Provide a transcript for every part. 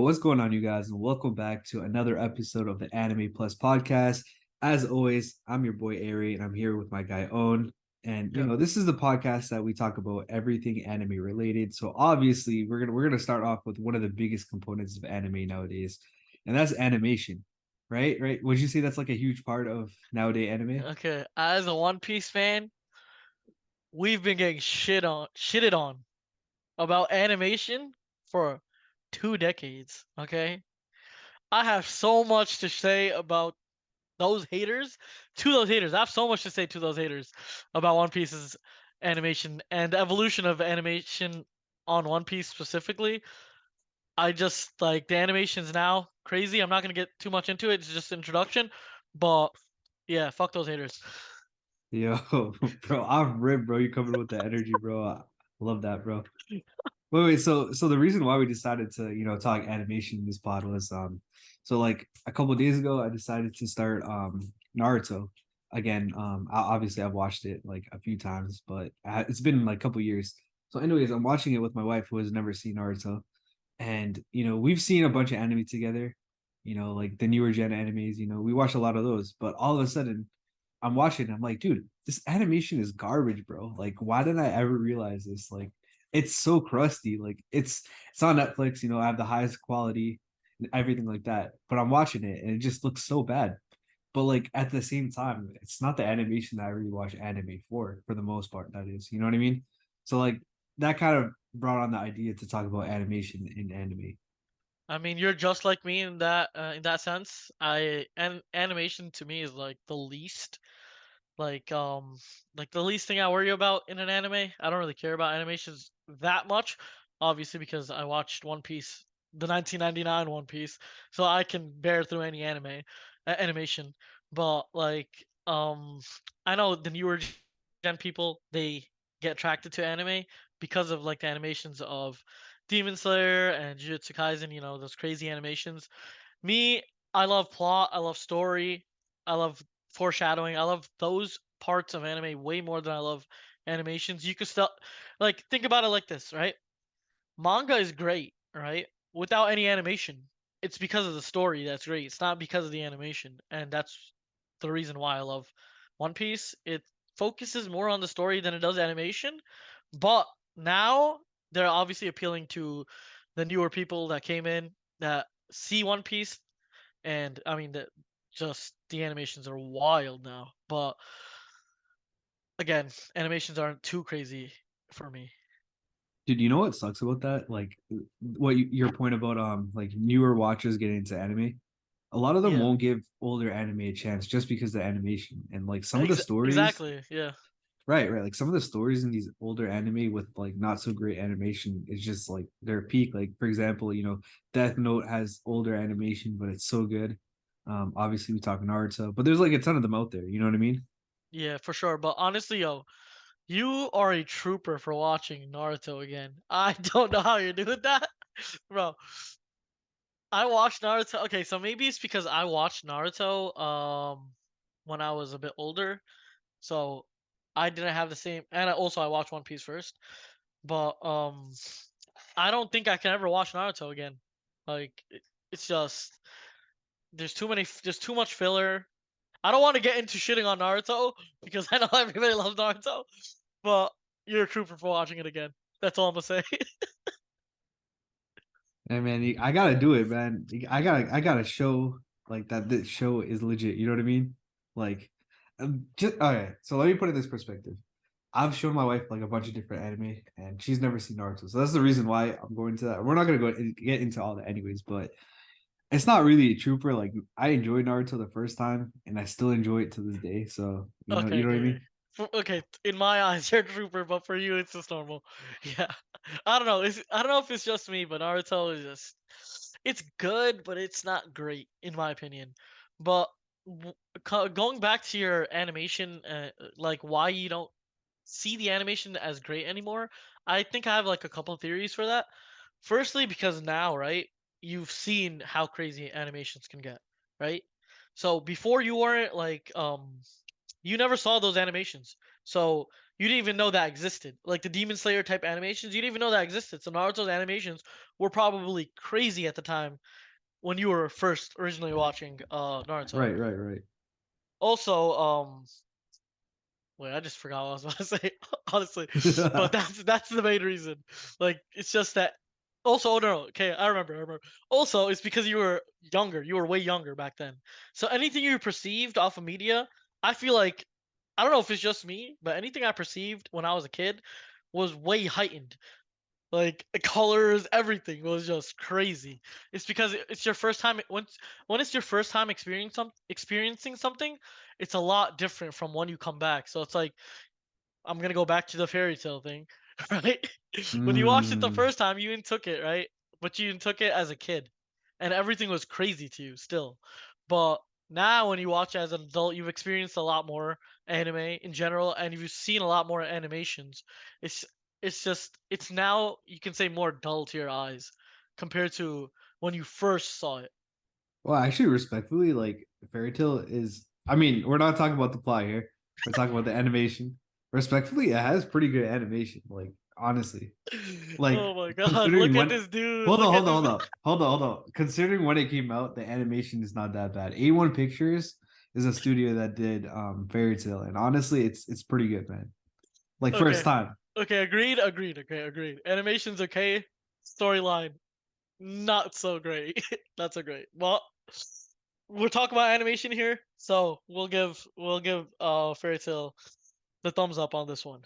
what's going on, you guys? And welcome back to another episode of the Anime Plus podcast. As always, I'm your boy Aray, and I'm here with my guy Own. And Yep. this is the podcast that we talk about everything anime related. So obviously, we're gonna start off with one of the biggest components of anime nowadays, and that's animation, right? Right? Would you say that's like a huge part of nowadays anime? Okay. As a One Piece fan, we've been getting shitted on about animation for 2 decades. Okay. I have so much to say about those haters. To those haters, I have so much to say to those haters about One Piece's animation and the evolution of animation on One Piece specifically. I just like the animations now crazy. I'm not gonna get too much into it. It's just introduction, but yeah, fuck those haters. Yo, bro, I'm ripped, bro. You coming with the energy, bro. I love that, bro. Wait. So the reason why we decided to, talk animation in this pod was so like a couple of days ago, I decided to start Naruto again. Obviously I've watched it like a few times, but it's been like a couple of years. So, anyways, I'm watching it with my wife who has never seen Naruto, and we've seen a bunch of anime together. Like the newer gen animes. We watch a lot of those, but all of a sudden, I'm watching. I'm like, dude, this animation is garbage, bro. Like, why didn't I ever realize this? Like it's so crusty. Like it's on Netflix, I have the highest quality and everything like that. But I'm watching it and it just looks so bad. But like at the same time, it's not the animation that I really watch anime for the most part, that is. You know what I mean? So like that kind of brought on the idea to talk about animation in anime. I mean, you're just like me in that sense. Animation to me is like um like the least thing I worry about in an anime. I don't really care about animations that much, obviously because I watched One Piece, the 1999 One Piece, so I can bear through any animation. But I know the newer gen people, they get attracted to anime because of like the animations of Demon Slayer and Jujutsu Kaisen, those crazy animations. Me, I love plot, I love story, I love foreshadowing. I love those parts of anime way more than I love animations. You could still like think about it like this, right? Manga is great, right? Without any animation. It's because of the story that's great. It's not because of the animation. And that's the reason why I love One Piece. It focuses more on the story than it does animation. But now they're obviously appealing to the newer people that came in that see One Piece, and I mean just the animations are wild now. But again, animations aren't too crazy for me. Dude, you know what sucks about that? Like your point about like newer watchers getting into anime. A lot of them Yeah, won't give older anime a chance just because of the animation and like some of the stories. exactly. Yeah, Right. Like some of the stories in these older anime with like not so great animation is just like their peak. Like for example, Death Note has older animation, but it's so good. Obviously we talk Naruto, but there's like a ton of them out there. You know what I mean? yeah, for sure. But honestly, yo, you are a trooper for watching Naruto again. I don't know how you're doing that, bro. I watched Naruto. Okay, so maybe it's because I watched Naruto when I was a bit older, so I didn't have the same. And I watched One Piece first, but I don't think I can ever watch Naruto again. It's just there's too much filler. I don't want to get into shitting on Naruto because I know everybody loves Naruto, but you're a trooper for watching it again. That's all I'm gonna say. Hey man, I gotta do it, man. I gotta show like that this show is legit. You know what I mean? Like, just okay. So let me put it in this perspective. I've shown my wife like a bunch of different anime, and she's never seen Naruto. So that's the reason why I'm going to that. We're not gonna get into all that anyways, but it's not really a trooper. Like I enjoyed Naruto the first time, and I still enjoy it to this day. So you Okay, know what I okay. mean? Okay, in my eyes, you're a trooper, but for you, it's just normal. Yeah, I don't know. I don't know if it's just me, but Naruto is it's good, but it's not great in my opinion. But going back to your animation, like why you don't see the animation as great anymore, I think I have like a couple theories for that. Firstly, because now, right, you've seen how crazy animations can get, right? So before you weren't like you never saw those animations. So you didn't even know that existed. Like the Demon Slayer type animations, you didn't even know that existed. So Naruto's animations were probably crazy at the time when you were first originally watching Naruto. Right, right, right. Also, wait, I just forgot what I was about to say, honestly. But that's the main reason. Like, it's just that. Also, oh no, okay, I remember. Also, it's because you were younger. You were way younger back then. So anything you perceived off of media, I feel like, I don't know if it's just me, but anything I perceived when I was a kid was way heightened. Like colors, everything was just crazy. It's because it's your first time. When it's your first time experiencing something, it's a lot different from when you come back. So it's like I'm gonna go back to the fairy tale thing, right? When you watched it the Mm. first time, you took it, right? But you took it as a kid, and everything was crazy to you still. But now, when you watch it as an adult, you've experienced a lot more anime in general, and you've seen a lot more animations. It's it's now you can say more dull to your eyes compared to when you first saw it. Well, actually, respectfully, like Fairy Tale is. I mean, we're not talking about the plot here. We're talking about the animation. Respectfully, it has pretty good animation. Like honestly, Oh like my god, considering look at when. this dude! Hold Look on, at hold on, this. hold on, hold on, hold on. Considering when it came out, the animation is not that bad. A1 Pictures is a studio that did Fairy Tale, and honestly, it's pretty good, man. Like first Okay. time. Okay, agreed. Okay, agreed. Animation's okay. Storyline, not so great. Not so great. Well, we're talking about animation here, so we'll give Fairy Tail the thumbs up on this one.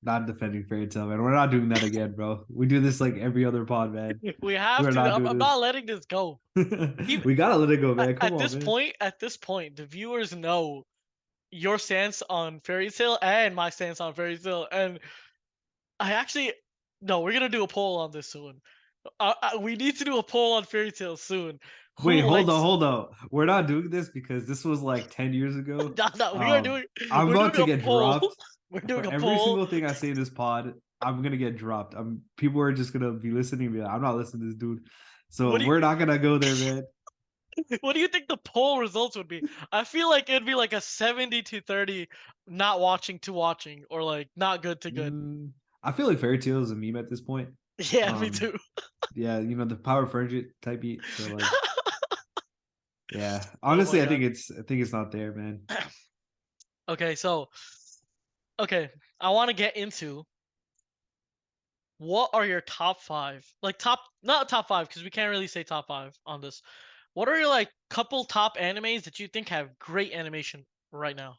Not defending Fairy Tale, man. We're not doing that again, bro. We do this like every other pod, man. We have We're to. not I'm doing not this. letting this go. Even We gotta let it go, man. Come on, man. at this point, the viewers know your stance on Fairy Tail and my stance on Fairy Tail, and I actually no, we're gonna do a poll on this soon. We need to do a poll on Fairy Tail soon. Wait, Who likes it? hold on. We're not doing this because this was like 10 years ago. No, no, I'm we're about doing to a get poll. dropped We're for doing a every poll. single thing I say in this pod. I'm gonna get dropped. People are just gonna be listening and be like, I'm not listening to this dude. So What do you we're not gonna go there, man. what do you think the poll results would be? I feel like it'd be like a 70 to 30 not watching to watching or like not good to good. Mm, I feel like Fairy Tale is a meme at this point. Yeah, me Um, too. yeah, the power friendship type beat. So like, yeah. Oh my Honestly, god. I think it's not there, man. Okay, so okay, I want to get into what are your top 5? Like top not top 5 because we can't really say top 5 on this. What are your like couple top animes that you think have great animation right now?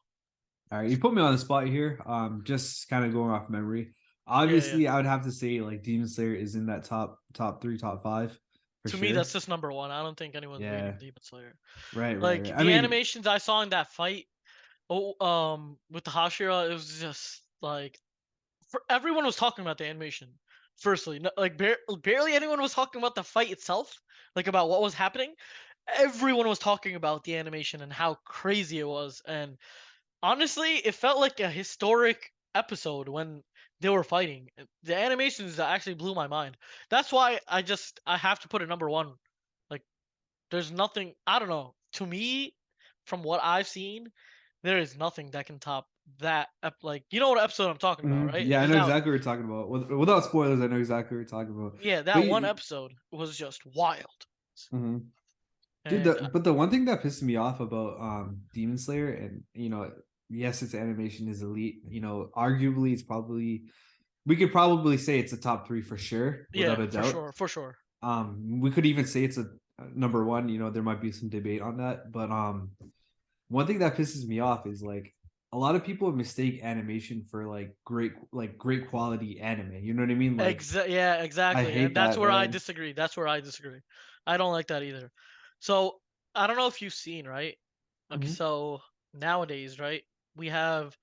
All right, you put me on the spot here. Just kind of going off memory. Yeah, yeah. Obviously, I would have to say like Demon Slayer is in that top three, top five for To me, that's sure. just number one. I don't think anyone's beating Yeah, Demon Slayer. right, right, Like right. I the mean, animations I saw in that fight, with the Hashira, it was just like everyone was talking about the animation. Firstly, like barely anyone was talking about the fight itself, like about what was happening. Everyone was talking about the animation and how crazy it was, and honestly, it felt like a historic episode when they were fighting. The animations actually blew my mind. That's why I have to put it number one. Like there's nothing, I don't know. To me, from what I've seen, there is nothing that can top that like you know what episode I'm talking about, right? yeah, It I is know out. exactly what you're talking about. Without spoilers, I know exactly what you're talking about. Yeah, But that one episode was just wild. mhm. Dude, And but the one thing that pissed me off about Demon Slayer, and yes, its animation is elite. Arguably, it's probably we could probably say it's a top three for sure, without yeah, a for doubt. sure, for sure. We could even say it's a number one. There might be some debate on that, but one thing that pisses me off is like a lot of people mistake animation for like great quality anime. You know what I mean? Like Yeah, I exactly. And hate that's that, where I man. disagree. That's where I disagree. I don't like that either. So, I don't know if you've seen, right? Okay, Mhm. so nowadays, right, we have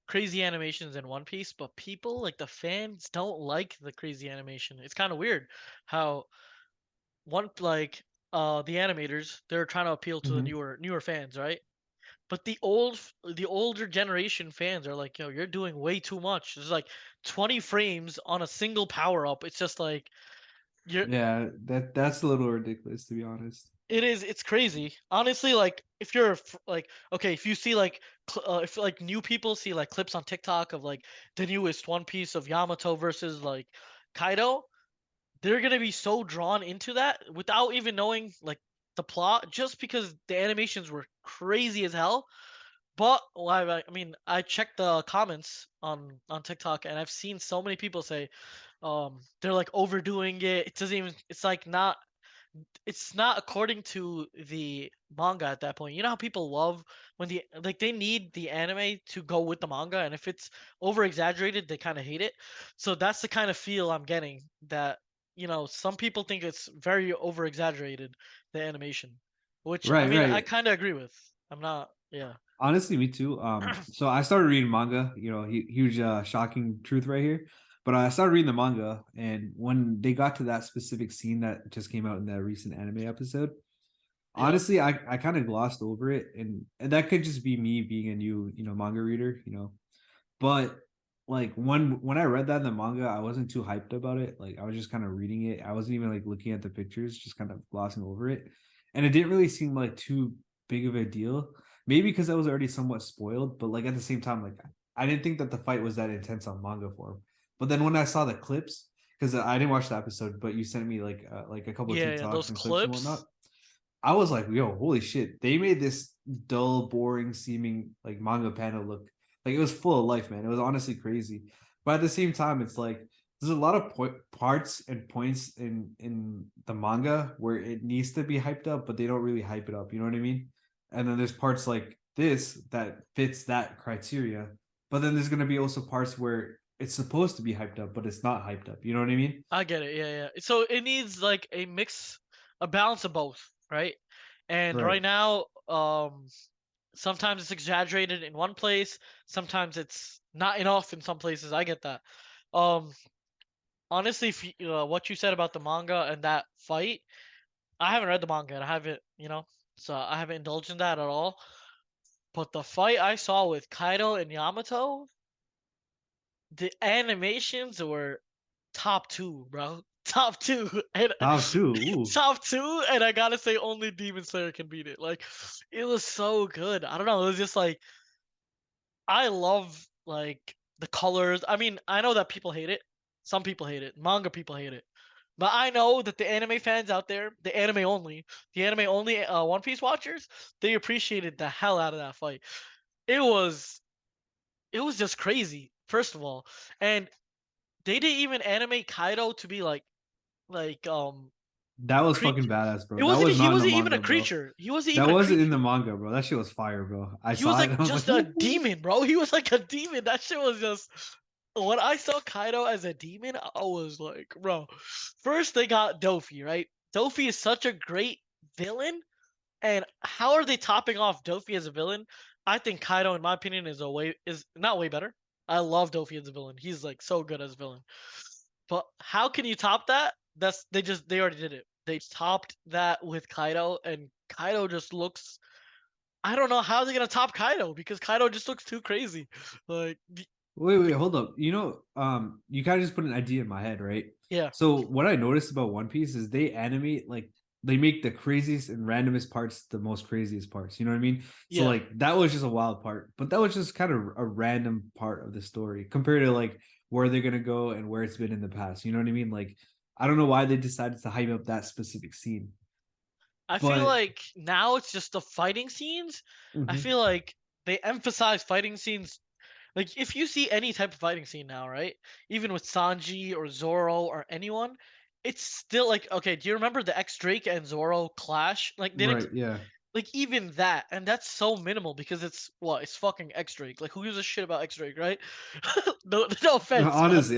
crazy animations in One Piece, but people like the fans don't like the crazy animation. It's kind of weird how the animators, they're trying to appeal to the Mhm. newer fans, right? But the older generation fans are like, yo, you're doing way too much. There's like 20 frames on a single power up. It's just like you're Yeah, that's a little ridiculous to be honest. It is. It's crazy. Honestly, like if you're like okay, if you see like if like new people see like clips on TikTok of like the newest One Piece of Yamato versus like Kaido, they're gonna be so drawn into that without even knowing like the plot, just because the animations were crazy as hell. But well, I mean, I checked the comments on TikTok, and I've seen so many people say, they're like overdoing it. It doesn't even. It's like not. It's not according to the manga at that point. You know how people love when the like they need the anime to go with the manga, and if it's over exaggerated, they kind of hate it. So that's the kind of feel I'm getting, that some people think it's very over exaggerated, the animation, which I Right, mean I right. kind of agree with. I'm not. Yeah. Honestly, me too. So I started reading manga. Huge shocking truth right here. But I started reading the manga, and when they got to that specific scene that just came out in that recent anime episode, Yep. honestly, I kind of glossed over it, and that could just be me being a new, manga reader, But like when I read that in the manga, I wasn't too hyped about it. Like I was just kind of reading it. I wasn't even like looking at the pictures, just kind of glossing over it. And it didn't really seem like too big of a deal. Maybe because I was already somewhat spoiled, but like at the same time, like I didn't think that the fight was that intense on manga form. But then when I saw the clips, because I didn't watch the episode, but you sent me like a couple of Yeah, yeah. TikToks Those and clips and whatnot. clips. I was like, yo, holy shit. They made this dull, boring seeming like manga panel look like it was full of life, man. It was honestly crazy. But at the same time, it's like there's a lot of parts and points in the manga where it needs to be hyped up, but they don't really hype it up. You know what I mean? And then there's parts like this that fits that criteria. But then there's gonna be also parts where it's supposed to be hyped up, but it's not hyped up. You know what I mean? I get it. Yeah, yeah. So it needs like a mix, a balance of both, right? And Right. right now, sometimes it's exaggerated in one place, sometimes it's not enough in some places. I get that. Um, Honestly, if what you said about the manga and that fight, I haven't read the manga and I haven't, so I haven't indulged in that at all. But the fight I saw with Kaido and Yamato, the animations were top two, bro. Top two, and Top two. Ooh. top two, and I gotta say, only Demon Slayer can beat it. Like, it was so good. I don't know. It was just like I love like the colors. I mean, I know that people hate it. Some people hate it. Manga people hate it. But I know that the anime fans out there, the anime only One Piece watchers, they appreciated the hell out of that fight. It was it was just crazy. First of all, and they didn't even animate Kaido to be like That was fucking creature. badass, It bro. That wasn't. was He not in the wasn't even a manga, bro. creature. He wasn't That even a wasn't in the creature. manga, bro. That shit was fire, bro. I He was saw it like and I was like, just a ooh. demon, bro. He was like a demon. That shit was just. When I saw Kaido as a demon, I was like, bro. First, they got Dofi, right? Dofi is such a great villain, and how are they topping off Dofi as a villain? I think Kaido, in my opinion, is not way better. I love Dofi as a villain. He's like so good as a villain. But how can you top that? They already did it. They topped that with Kaido, and Kaido just looks. I don't know how they're gonna top Kaido because Kaido just looks too crazy. Like, Wait, hold up. You kind of just put an idea in my head, right? yeah, So what I noticed about One Piece is they animate like they make the craziest and randomest parts the most craziest parts. You know what I mean? So yeah. like that was just a wild part, but that was just kind of a random part of the story compared to like where they're gonna go and where it's been in the past. You know what I mean? Like I don't know why they decided to hype up that specific scene, I feel but like now it's just the fighting scenes. I mhm. feel like they emphasize fighting scenes. Like if you see any type of fighting scene now, right? Even with Sanji or Zoro or anyone, it's still like, okay, do you remember the X Drake and Zoro clash? Like they didn't Right, yeah. like even that, and that's so minimal because it's fucking X Drake. Like who gives a shit about X Drake, right? No offense, but Honestly,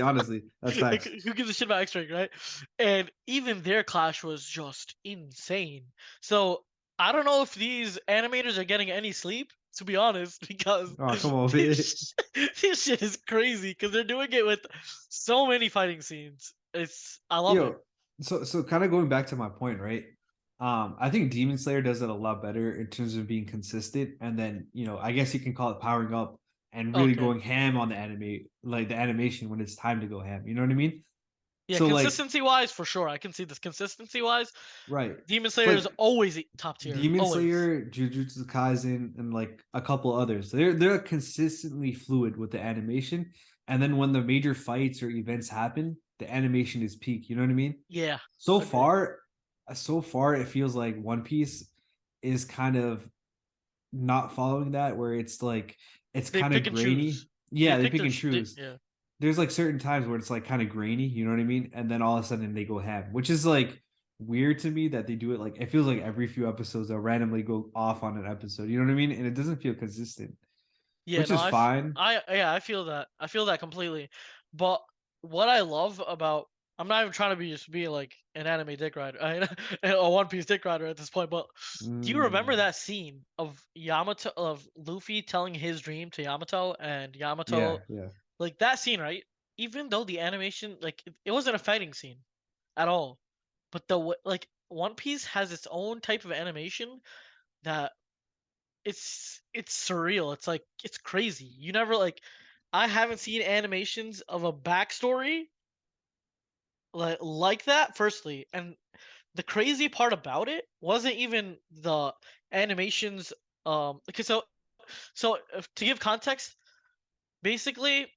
that's like facts. who gives a shit about X Drake, right? And even their clash was just insane. So I don't know if these animators are getting any sleep, to be honest, because Oh, come on, man. this shit is crazy because they're doing it with so many fighting scenes. I love it. Yo, so kind of going back to my point, right? I think Demon Slayer does it a lot better in terms of being consistent, and then I guess you can call it powering up and really Okay. going ham on the anime, like the animation when it's time to go ham. You know what I mean? Yeah, So like, consistency wise, for sure, I can see this. Consistency wise, right. Demon It's Slayer like is always top tier, Demon always. Slayer, Jujutsu Kaisen, and like a couple others. They're consistently fluid with the animation, and then when the major fights or events happen, the animation is peak. You know what I mean? Yeah, So agree. far, so far, it feels like One Piece is kind of not following that, where it's like it's They kind of pick and grainy. choose. They Yeah, they pick pick their and choose. yeah. There's like certain times where it's like kind of grainy, you know what I mean? And then all of a sudden they go ham, which is like weird to me that they do it. Like it feels like every few episodes they'll randomly go off on an episode, you know what I mean? And it doesn't feel consistent, Yeah, which no, is fine. yeah, I feel that. I feel that completely. But what I love about I'm not even trying to be just be like an anime dick rider, a One Piece dick rider at this point. But do you remember Mm, that scene of Yamato of Luffy telling his dream to Yamato and yeah, Yamato yeah, like that scene, right? Even though the animation like it wasn't a fighting scene at all, but like One Piece has its own type of animation that it's surreal. It's like it's crazy. You never like I haven't seen animations of a backstory like that firstly. And the crazy part about it wasn't even the animations okay so to give context, basically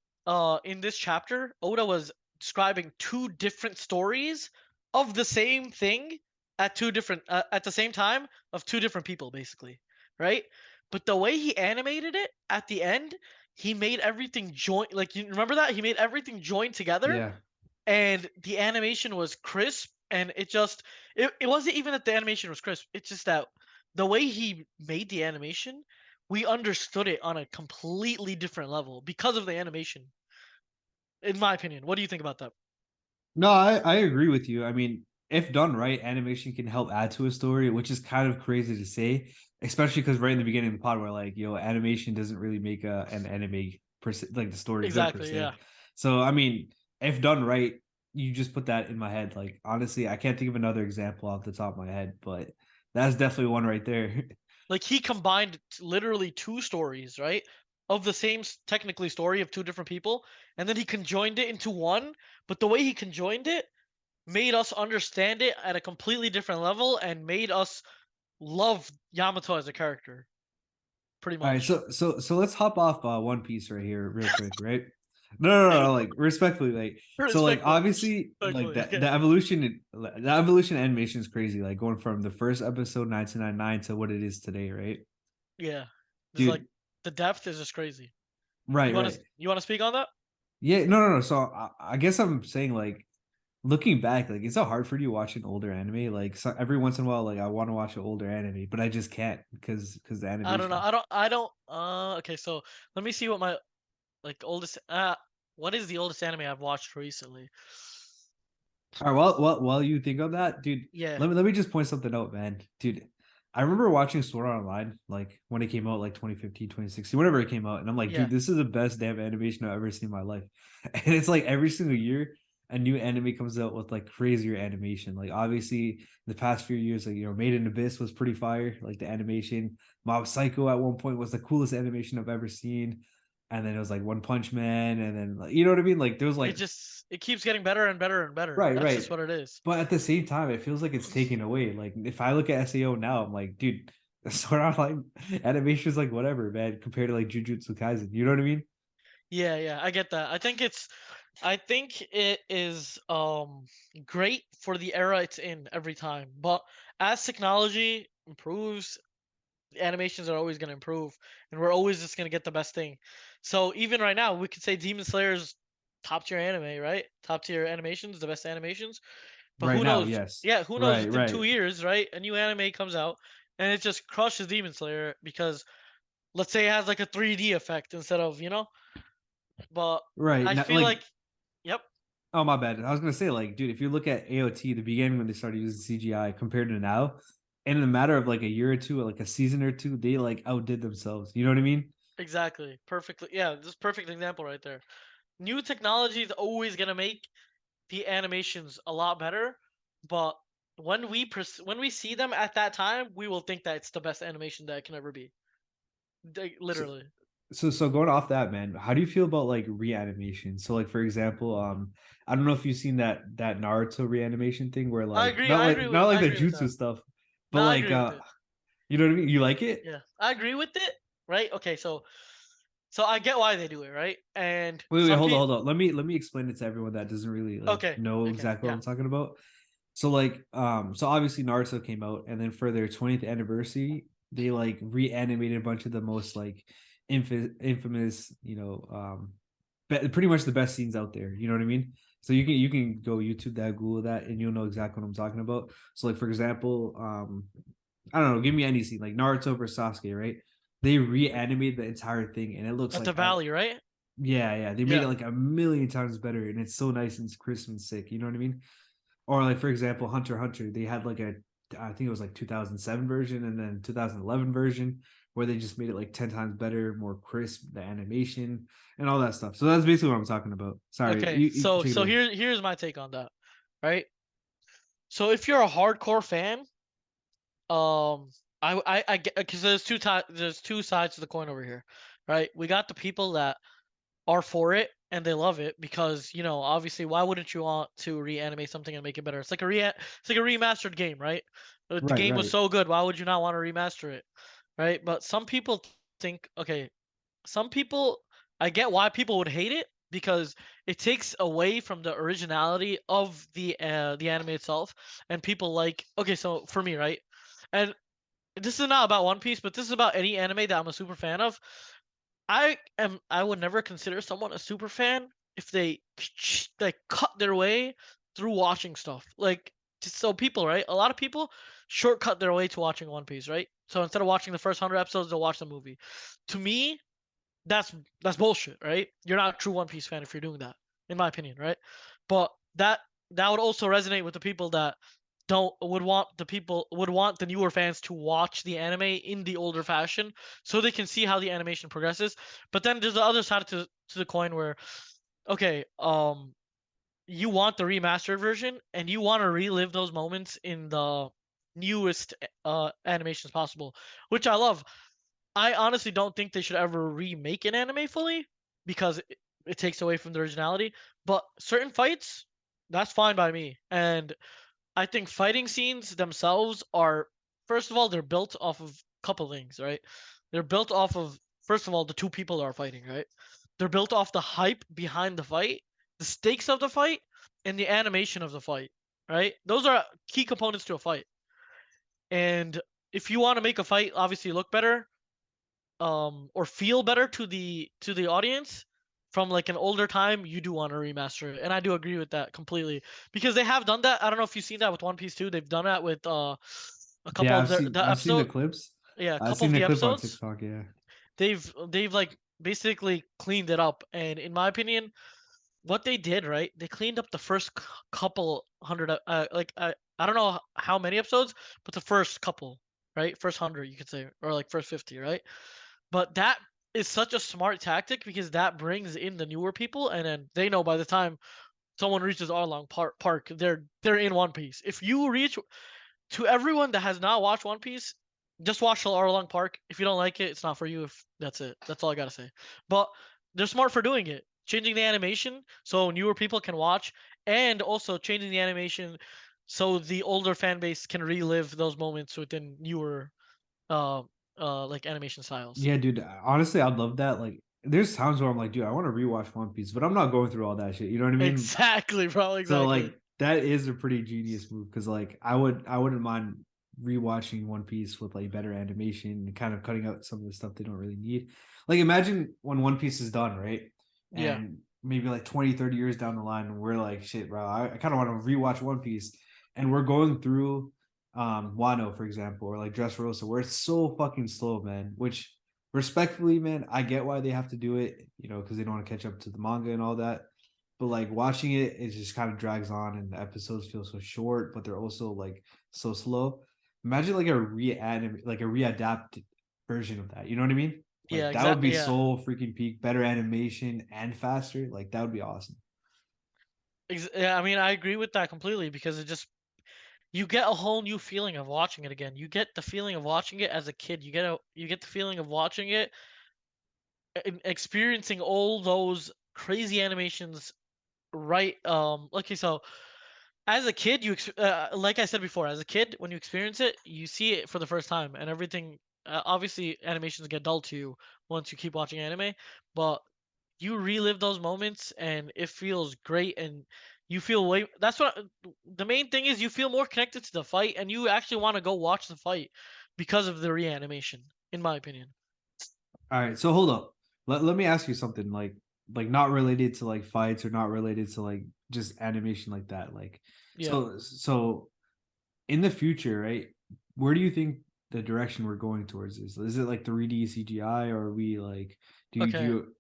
in this chapter Oda was describing two different stories of the same thing at two different at the same time of two different people basically, right? But the way he animated it at the end, he made everything join, like you remember that he made everything join together, yeah. and the animation was crisp, and it wasn't even that the animation was crisp, it's just that the way he made the animation, we understood it on a completely different level because of the animation, in my opinion. What do you think about that? No, I agree with you. I mean, if done right, animation can help add to a story, which is kind of crazy to say, especially because right in the beginning of the pod, we're like, animation doesn't really make an anime per se, like the story good per Exactly, se. yeah. So, I mean, if done right, you just put that in my head. Like, honestly, I can't think of another example off the top of my head, but that's definitely one right there. Like he combined literally two stories, right, of the same technically story of two different people, and then he conjoined it into one. But the way he conjoined it made us understand it at a completely different level and made us love Yamato as a character, pretty All right, much. so let's hop off One Piece right here, real quick, right? No, like respectfully, like Respectfully, obviously, like respectfully. Okay. the evolution animation is crazy, like going from the first episode 1999 to what it is today, right? Yeah, there's like Dude, the depth is just crazy. right, right, You want to speak on that? yeah, no. So I guess I'm saying like looking back, like it's so hard for you to watch an older anime. Like so every once in a while, like I want to watch an older anime, but I just can't because the I don't know. animation. I don't. Okay, so let me see what my like oldest. What is the oldest anime I've watched recently? All right, while you think of that, dude, Yeah, let me just point something out, man. Dude, I remember watching Sword Art Online like when it came out, like 2015, 2016, whenever it came out, and I'm like, yeah. dude, this is the best damn animation I've ever seen in my life. And it's like every single year a new anime comes out with like crazier animation. Like obviously the past few years, like Made in Abyss was pretty fire, like the animation. Mob Psycho at one point was the coolest animation I've ever seen. And then it was like One Punch Man, and then like you know what I mean? Like there was It like just it keeps getting better and better and better. right, That's just right. what it is. But at the same time, it feels like it's taken away. Like if I look at SAO now, I'm like, dude, Sword Art Online animation is like whatever, man, compared to like Jujutsu Kaisen. You know what I mean? Yeah, yeah, I get that. I think it is great for the era it's in every time. But as technology improves, the animations are always going to improve, and we're always just going to get the best thing. So even right now, we could say Demon Slayer's top tier anime, right? Top tier animations, the best animations. But Right who now, knows? yes. Yeah, who knows? Right, Within right, 2 years, right? A new anime comes out, and it just crushes Demon Slayer because let's say it has like a 3D effect instead of But right. I Now, feel like, like, yep, oh my bad. I was gonna say, like, dude, if you look at AOT, the beginning when they started using CGI compared to now, and in a matter of like a year or two, or like a season or two, they like outdid themselves. You know what I mean? exactly, perfectly. Yeah, this is perfect example right there. New technology is always gonna make the animations a lot better, but when we see them at that time, we will think that it's the best animation that it can ever be. So, Literally. so going off that, man, how do you feel about like reanimation? So like for example, I don't know if you've seen that Naruto reanimation thing where I like agree. I agree with. not like I the agree with jutsu that. stuff, but No, I like agree with it. you know what I mean? You like it? Yeah, I agree with it. Right? Okay, so I get why they do it, right? And Wait, some hold on, people. hold on. Let me explain it to everyone that doesn't really like Okay. know Okay. exactly what Yeah. I'm talking about. So like so obviously Naruto came out and then for their 20th anniversary, they like reanimated a bunch of the most like infamous, pretty much the best scenes out there. You know what I mean? So you can go YouTube that, Google that, and you'll know exactly what I'm talking about. So like for example, I don't know, give me any scene like Naruto versus Sasuke, right? They reanimated the entire thing, and it looks At the like valley, right? yeah, they made it Yeah. like a million times better, and it's so nice and crisp and sick. You know what I mean? Or like for example, Hunter x Hunter, they had like I think it was like 2007 version and then 2011 version where they just made it like 10 times better, more crisp, the animation and all that stuff. So that's basically what I'm talking about. Sorry, Okay. you So take it so away. here's my take on that. Right? So if you're a hardcore fan, I get because there's two sides to the coin over here, right? We got the people that are for it and they love it because obviously why wouldn't you want to reanimate something and make it better? It's like a remastered game, right? The Right, game was right. so good, why would you not want to remaster it, right? But some people think, okay, some people, I get why people would hate it because it takes away from the originality of the anime itself, and people like, okay, so for me, right? And this is not about One Piece, but this is about any anime that I'm a super fan of. I would never consider someone a super fan if they like cut their way through watching stuff. Like just so people, right? A lot of people shortcut their way to watching One Piece, right? So instead of watching the first 100 episodes, they'll watch the movie. To me, that's that's bullshit, right? You're not a true One Piece fan if you're doing that, in my opinion, right? But that would also resonate with the people that don't would want the newer fans to watch the anime in the older fashion so they can see how the animation progresses. But then there's the other side to the coin where, okay, you want the remastered version and you want to relive those moments in the newest animations possible, which I love. I honestly don't think they should ever remake an anime fully because it takes away from the originality. But certain fights, that's fine by me. And I think fighting scenes themselves are, first of all, they're built off of a couple things, right? They're built off of, first of all, the two people that are fighting, right? They're built off the hype behind the fight, the stakes of the fight, and the animation of the fight, right? Those are key components to a fight. And if you want to make a fight obviously look better, or feel better to the audience from like an older time, you do want to remaster it. And I do agree with that completely because they have done that. I don't know if you've seen that with One Piece too. They've done that with a couple Yeah, of the I've seen the episode clips. yeah, a I've couple seen of the the clip on episodes. TikTok, yeah. They've like basically cleaned it up, and in my opinion, what they did, right, they cleaned up the first couple hundred like I don't know how many episodes, but the first couple, right, first 100 you could say, or like first 50, right? But that is such a smart tactic because that brings in the newer people, and then they know by the time someone reaches Arlong Park, they're in One Piece. If you reach to everyone that has not watched One Piece, just watch till Arlong Park. If you don't like it, it's not for you. If that's it, that's all I gotta say. But they're smart for doing it, changing the animation so newer people can watch, and also changing the animation so the older fan base can relive those moments within newer uh like animation styles. Yeah, dude. Honestly, I'd love that. Like, there's times where I'm like, dude, I want to rewatch One Piece, but I'm not going through all that shit. You know what I mean? Exactly, bro. So Exactly. like that is a pretty genius move because like I wouldn't mind rewatching One Piece with like better animation and kind of cutting out some of the stuff they don't really need. Like imagine when One Piece is done, right? Yeah. And maybe like 20, 30 years down the line, we're like, shit, bro, I kind of want to rewatch One Piece. And we're going through Wano, for example, or like Dressrosa, where it's so fucking slow, man. Which respectfully, man, I get why they have to do it, because they don't want to catch up to the manga and all that, but like watching it, it just kind of drags on and the episodes feel so short, but they're also like so slow. Imagine like like a readapt version of that. You know what I mean? Yeah, Like that would exactly. be Yeah. so freaking peak, better animation and faster. Like that would be awesome. Yeah, I mean, I agree with that completely because it just you get a whole new feeling of watching it again. You get the feeling of watching it as a kid. You get the feeling of watching it experiencing all those crazy animations, right? Okay, so as a kid, like I said before, as a kid, when you experience it, you see it for the first time, and everything. Obviously, animations get dull to you once you keep watching anime, but you relive those moments, and it feels great, and you feel way. That's what the main thing is. You feel more connected to the fight, and you actually want to go watch the fight because of the reanimation, in my opinion. All right, so hold up. Let me ask you something like not related to like fights or not related to like just animation like that. Like Yeah. so in the future, right? Where do you think the direction we're going towards is? Is it like 3D CGI or are we like do Okay. you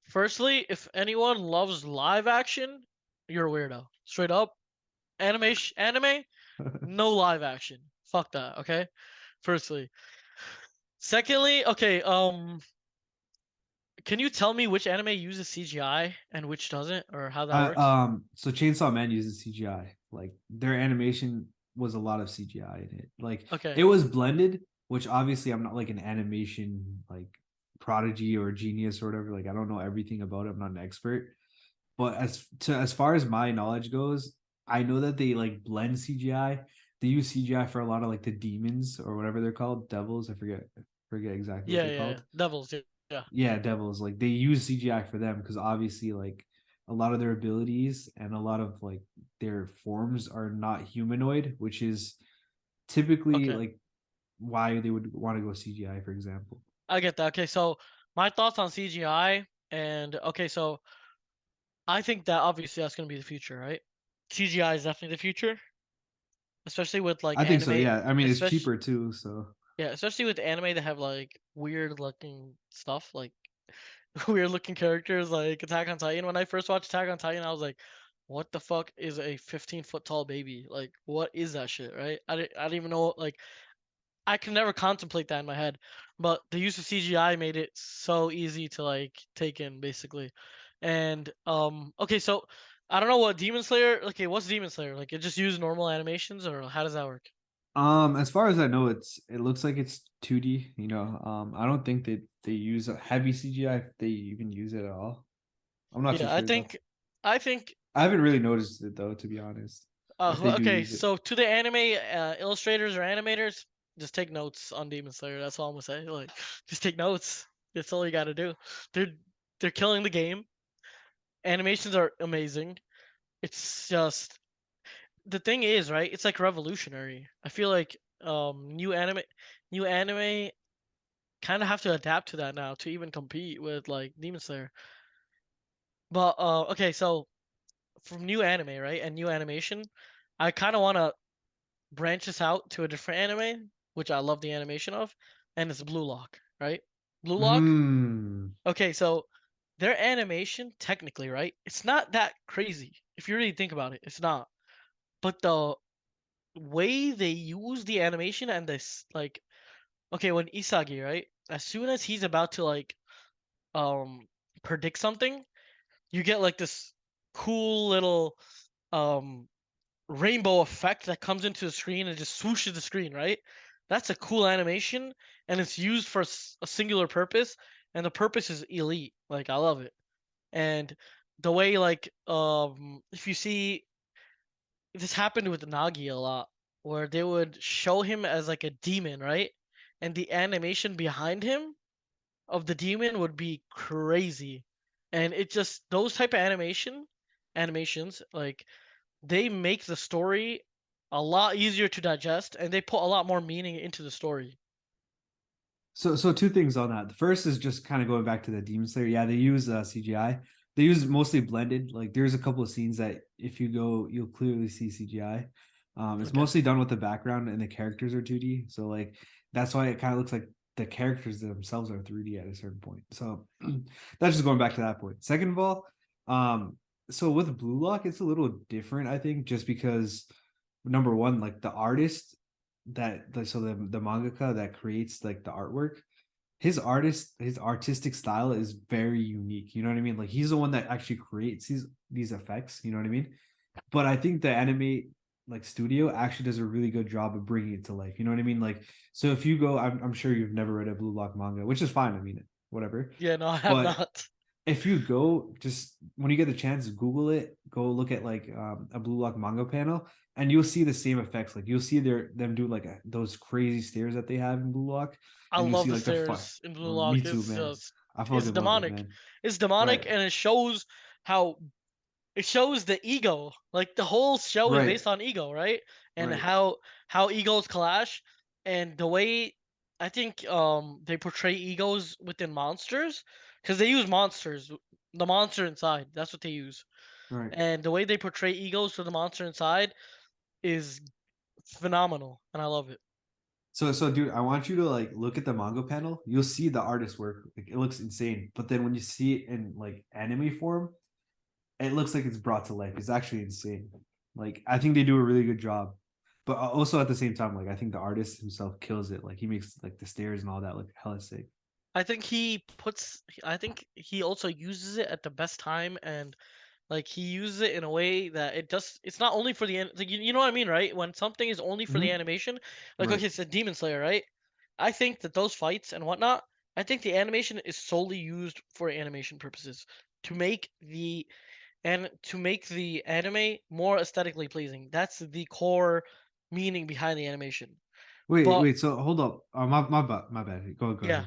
Firstly, if anyone loves live action, you're a weirdo. Straight up, anime, no live action. Fuck that. Okay. Firstly, secondly, okay. Can you tell me which anime uses CGI and which doesn't, or how that works? so Chainsaw Man uses CGI. Like their animation was a lot of CGI in it. Like Okay. it was blended, which obviously I'm not like an animation like prodigy or genius or whatever. Like I don't know everything about it. I'm not an expert. But as far as my knowledge goes, I know that they like blend CGI. They use CGI for a lot of like the demons or whatever they're called, devils. I forget exactly what Yeah, they're yeah, yeah. called. Devils. Yeah. Yeah. Yeah, devils. Like they use CGI for them because obviously like a lot of their abilities and a lot of like their forms are not humanoid, which is typically Okay. like why they would want to go CGI, for example. I get that. Okay, so my thoughts on CGI, and okay, so I think that obviously that's gonna be the future, right? CGI is definitely the future, especially with like I think so. anime, Yeah, I mean it's especially cheaper too. So yeah, especially with anime that have like weird looking stuff, like weird looking characters, like Attack on Titan. When I first watched Attack on Titan, I was like, "What the fuck is a 15-foot tall baby? Like, what is that shit?" Right? I didn't even know. Like, I can never contemplate that in my head. But the use of CGI made it so easy to like take in, basically. And okay, so I don't know what Demon Slayer. Okay, what's Demon Slayer? Like, it just use normal animations, or how does that work? as far as I know, it looks like it's 2D. I don't think that they use a heavy CGI if they even use it at all. I'm not too Yeah, I sure though. think I think I haven't really noticed it though, to be honest. If they do okay, use it. so to the anime illustrators or animators, just take notes on Demon Slayer. That's all I'm gonna say. Like, just take notes. That's all you gotta do. They're they're killing the game. Animations are amazing. It's just the thing is, right? It's like revolutionary. I feel like new anime kind of have to adapt to that now to even compete with like Demon Slayer. But okay, so from new anime, right, and new animation, I kind of want to branch this out to a different anime, which I love the animation of, and it's Blue Lock, right? Blue Lock. Hmm. Okay, so their animation, technically, right? It's not that crazy if you really think about it. It's not. But the way they use the animation and this, like, okay, when Isagi, right? As soon as he's about to like um predict something, you get like this cool little um rainbow effect that comes into the screen and just swooshes the screen, right? That's a cool animation, and it's used for a singular purpose, and the purpose is elite. Like, I love it. And the way like if you see, this happened with Nagi a lot, where they would show him as like a demon, right? And the animation behind him of the demon would be crazy. And it just those type of animations, like, they make the story a lot easier to digest, and they put a lot more meaning into the story. So two things on that. The first is just kind of going back to the Demon Slayer. Yeah, they use CGI. They use mostly blended. Like there's a couple of scenes that if you go, you'll clearly see CGI. It's Okay. mostly done with the background and the characters are 2D. So like that's why it kind of looks like the characters themselves are 3D at a certain point. So that's just going back to that point. Second of all, so with Blue Lock, it's a little different, I think, just because number one, like the artist that like so the mangaka that creates like the artwork, his artistic style is very unique. You know what I mean? Like he's the one that actually creates these effects. You know what I mean? But I think the anime like studio actually does a really good job of bringing it to life. You know what I mean? Like so if you go, I'm sure you've never read a Blue Lock manga, which is fine. I mean, whatever. Yeah, no, I have But not. if you go just when you get the chance, Google it, go look at like a Blue Lock manga panel, and you'll see the same effects. Like you'll see them do like those crazy stairs that they have in Blue Lock, I and you'll love see the like the fire. stairs in Blue Me Lock. too, man. I It's fucking love it, demonic. man. It's demonic, Right, and it shows how it shows the ego. Like the whole show is right, based on ego, right? And right, how egos clash, and the way I think they portray egos within monsters, because they use monsters, the monster inside. That's what they use, right. and the way they portray egos for the monster inside is phenomenal, and I love it. So, dude, I want you to like look at the manga panel. You'll see the artist work. Like, it looks insane. But then when you see it in like anime form, it looks like it's brought to life. It's actually insane. Like, I think they do a really good job. But also at the same time, like I think the artist himself kills it. Like he makes like the stairs and all that look hella sick. I think he also uses it at the best time, and like he uses it in a way that it's not only for like, you know what I mean, right? When something is only for the Mm-hmm. animation, like Right, okay, it's a Demon Slayer, right? I think that those fights and whatnot, I think the animation is solely used for animation purposes to make the anime more aesthetically pleasing. That's the core meaning behind the animation. wait, But wait. So hold up. My bad. Go yeah, ahead.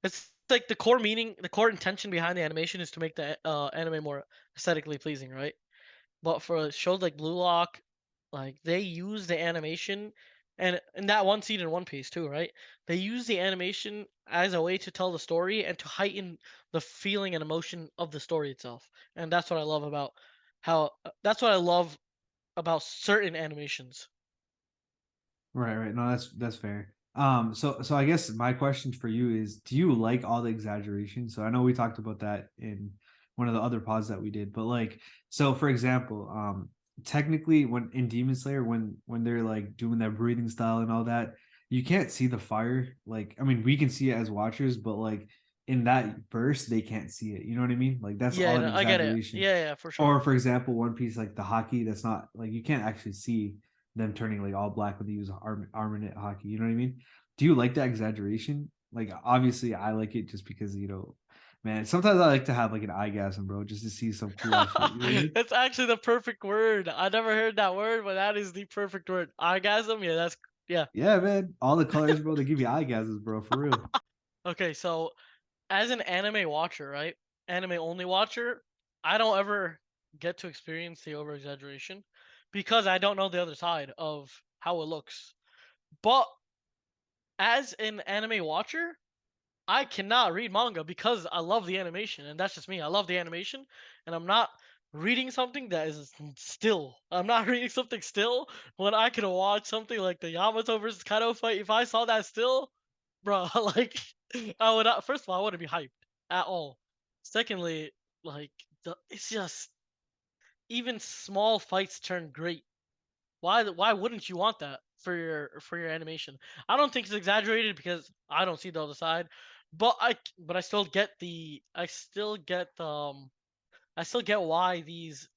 it's like the core meaning, the core intention behind the animation is to make the anime more aesthetically pleasing, right? But for shows like Blue Lock, like they use the animation, and in that one scene in One Piece too, right? They use the animation as a way to tell the story and to heighten the feeling and emotion of the story itself. And that's what I love about that's what I love about certain animations. Right, right. No, that's fair. So I guess my question for you is, do you like all the exaggeration? So I know we talked about that in one of the other pods that we did, but like, so for example, technically when in Demon Slayer, when they're like doing that breathing style and all that, you can't see the fire. Like, I mean, we can see it as watchers, but like in that burst, they can't see it. You know what I mean? Like that's all Yeah, an no, I get it. exaggeration. Yeah, yeah, for sure. Or for example, One Piece, like the hockey, that's not like you can't actually see them turning like all black when they use armament hockey. You know what I mean? Do you like that exaggeration? Like obviously I like it just because man. Sometimes I like to have like an eyegasm, bro, just to see some cool ass shit. You know what I mean? That's actually the perfect word. I never heard that word, but that is the perfect word. Orgasm. Yeah, that's yeah. Yeah, man. All the colors, bro, they give you eyegasms, bro, for real. Okay, so as an anime watcher, right? Anime only watcher, I don't ever get to experience the over exaggeration because I don't know the other side of how it looks. But as an anime watcher, I cannot read manga because I love the animation, and that's just me. I love the animation, and I'm not reading something that is still. I'm not reading something still when I could watch something like the Yamato versus Kaido fight. If I saw that still, bro, like I would not. First of all, I wouldn't be hyped at all. Secondly, like it's just even small fights turn great. Why wouldn't you want that for your animation? I don't think it's exaggerated because I don't see the other side, but I still get why these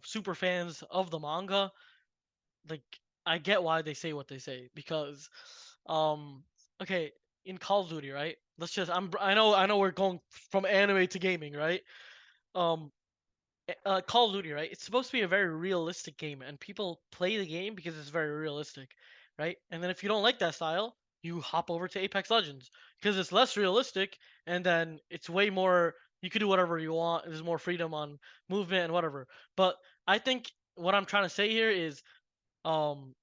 super fans of the manga, like I get why they say what they say because um okay, in Call of Duty, right? I know we're going from anime to gaming, right? Um Call of Duty, right? It's supposed to be a very realistic game, and people play the game because it's very realistic, right? And then if you don't like that style, you hop over to Apex Legends because it's less realistic, and then it's way more. You can do whatever you want. There's more freedom on movement and whatever. But I think what I'm trying to say here is, um,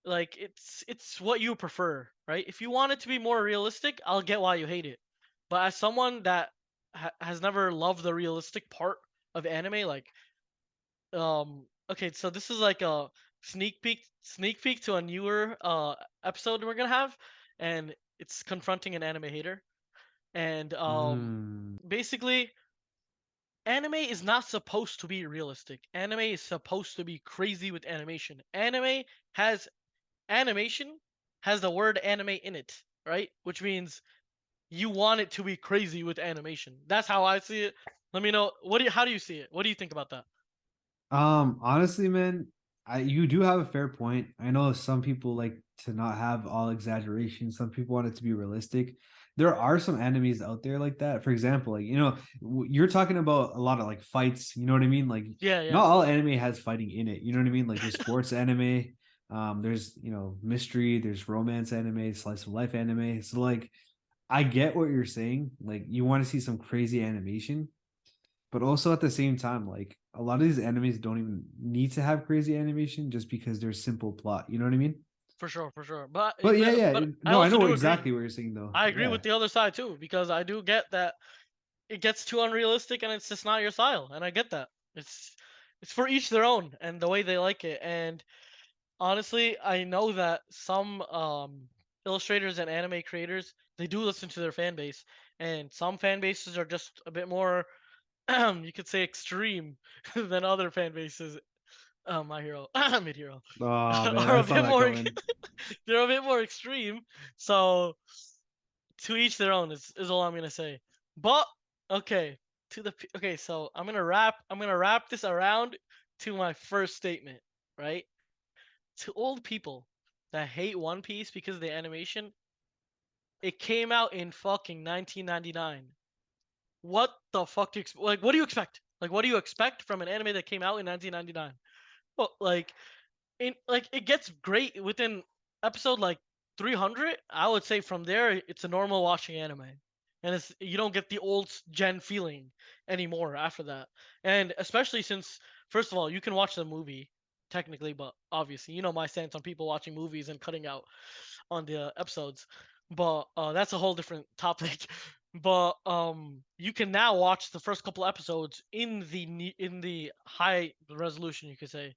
like it's what you prefer, right? If you want it to be more realistic, I'll get why you hate it. But as someone that has never loved the realistic part of anime, like okay, so this is like a sneak peek to a newer episode we're gonna have, and it's confronting an anime hater. And Mm. basically anime is not supposed to be realistic. Anime is supposed to be crazy with animation. Has animation has the word anime in it, right? Which means you want it to be crazy with animation. That's how I see it. Let me know how do you see it? What do you think about that? Honestly, man, you do have a fair point. I know some people like to not have all exaggeration. Some people want it to be realistic. there are some animes out there like that. For example, like you're talking about a lot of like fights. You know what I mean? Like Yeah, not yeah, all anime has fighting in it. You know what I mean? Like there's sports anime. There's mystery. There's romance anime, slice of life anime. So like I get what you're saying. Like you want to see some crazy animation, but also at the same time, like a lot of these animes don't even need to have crazy animation just because there's simple plot. You know what I mean? for sure, for sure. But But yeah, yeah. I No, I also know do agree. exactly what you're saying though. I agree Yeah. with the other side too, because I do get that it gets too unrealistic and it's just not your style, and I get that. It's for each their own and the way they like it. And honestly, I know that some illustrators and anime creators, they do listen to their fan base, and some fan bases are just a bit more you could say extreme than other fan bases. My hero, mid hero, Oh man, are I a saw bit that more. coming. They're a bit more extreme. So to each their own is all I'm gonna say. But okay, okay. So I'm gonna wrap this around to my first statement, right? To old people that hate One Piece because of the animation, it came out in fucking 1999. What the fuck do you like? What do you expect? Like, what do you expect from an anime that came out in 1999? Well, like it gets great within episode like 300. I would say from there it's a normal watching anime, and it's you don't get the old gen feeling anymore after that. And especially since first of all you can watch the movie technically, but obviously you know my stance on people watching movies and cutting out on the episodes. But that's a whole different topic. But you can now watch the first couple episodes in the high resolution, you could say.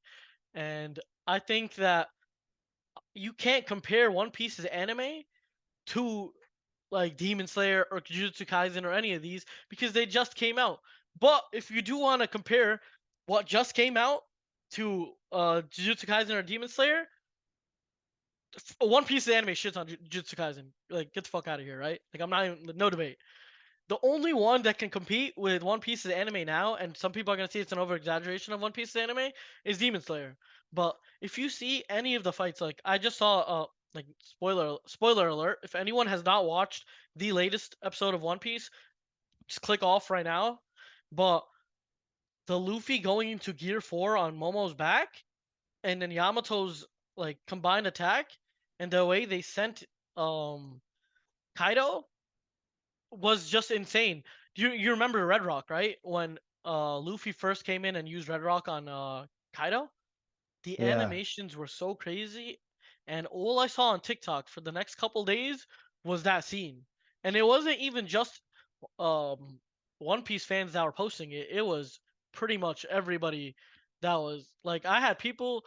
And I think that you can't compare One Piece's anime to like Demon Slayer or Jujutsu Kaisen or any of these because they just came out. But if you do want to compare what just came out to Jujutsu Kaisen or Demon Slayer, One Piece's anime shits on Jujutsu Kaisen. Like, get the fuck out of here, right? Like, I'm not even no debate. The only one that can compete with One Piece's anime now, and some people are gonna say it's an over exaggeration of One Piece's anime, is Demon Slayer. But if you see any of the fights, like I just saw, like spoiler alert, if anyone has not watched the latest episode of One Piece, just click off right now. But the Luffy going into Gear 4 on Momo's back, and then Yamato's like combined attack, and the way they sent Kaido was just insane. You remember Red Rock, right? When Luffy first came in and used Red Rock on Kaido? The Yeah. animations were so crazy, and all I saw on TikTok for the next couple days was that scene. And it wasn't even just um One Piece fans that were posting it. It was pretty much everybody that was like I had people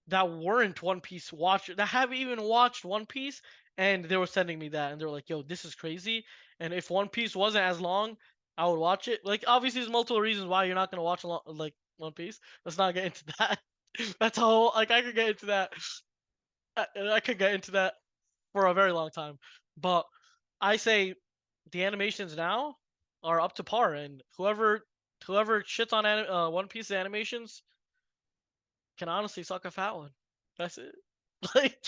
that weren't One Piece watchers that haven't even watched One Piece, and they were sending me that, and they were like, "Yo, this is crazy." And if One Piece wasn't as long, I would watch it. Like, obviously, there's multiple reasons why you're not gonna watch like One Piece. Let's not get into that. That's a whole like I could get into that. I could get into that for a very long time, but I say the animations now are up to par, and whoever shits on One Piece animations can honestly suck a fat one. That's it. Like.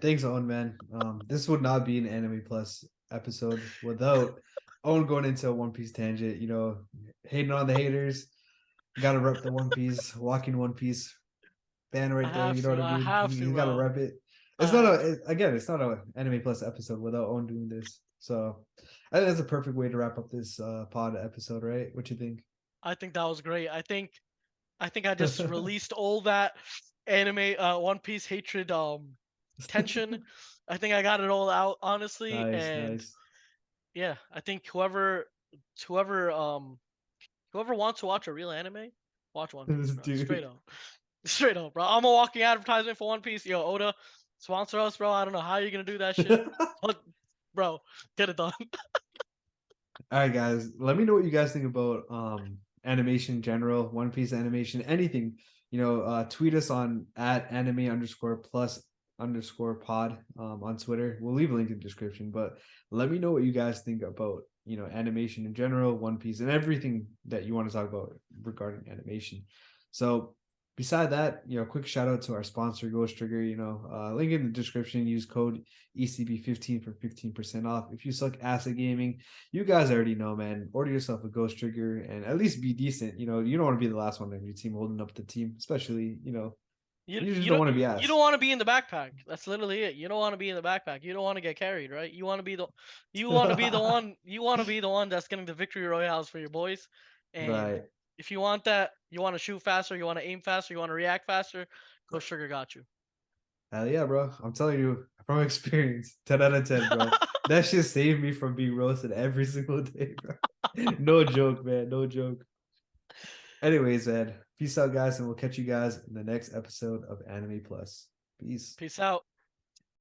Thanks, Owen, man. This would not be an Anime Plus episode without Owen going into a One Piece tangent. Hating on the haters. Got to rep the One Piece, walking One Piece fan I right there. have You know what to. I I mean? have to, He's got to bro. rep it. I It's not have a to. again. It's not a Anime Plus episode without Owen doing this. So I think that's a perfect way to wrap up this pod episode, right? What you think? I think that was great. I think I just released all that anime One Piece hatred tension. I think I got it all out honestly, Nice, and nice, yeah, I think whoever whoever wants to watch a real anime, watch One Piece, bro. Straight dude. up. Straight up, bro. I'm a walking advertisement for One Piece. Yo, Oda, sponsor us, bro. I don't know how you're gonna do that shit, but bro, get it done. All right, guys. Let me know what you guys think about animation in general, One Piece animation, anything. Tweet us on at anime_plus_pod on Twitter. We'll leave a link in the description, but let me know what you guys think about animation in general, One Piece, and everything that you want to talk about regarding animation. So Beside that, quick shout out to our sponsor, Ghost Trigger. Link in the description. Use code ECB15 for 15% off. If you suck ass at gaming, you guys already know, man. Order yourself a Ghost Trigger and at least be decent. You don't want to be the last one of your team holding up the team, especially, you just don't want to be You ass. don't want to be in the backpack. That's literally it. You don't want to be in the backpack. You don't want to get carried, right? You want to be the one you want to be the one that's getting the victory royales for your boys. And Right. if you want that, you want to shoot faster, you want to aim faster, you want to react faster, Ghost Trigger got you. Hell yeah, bro. I'm telling you from experience, 10 out of 10, bro. That shit saved me from being roasted every single day, bro. No joke, man. No joke. Anyways, man. Peace out, guys, and we'll catch you guys in the next episode of Anime Plus. Peace. Peace out.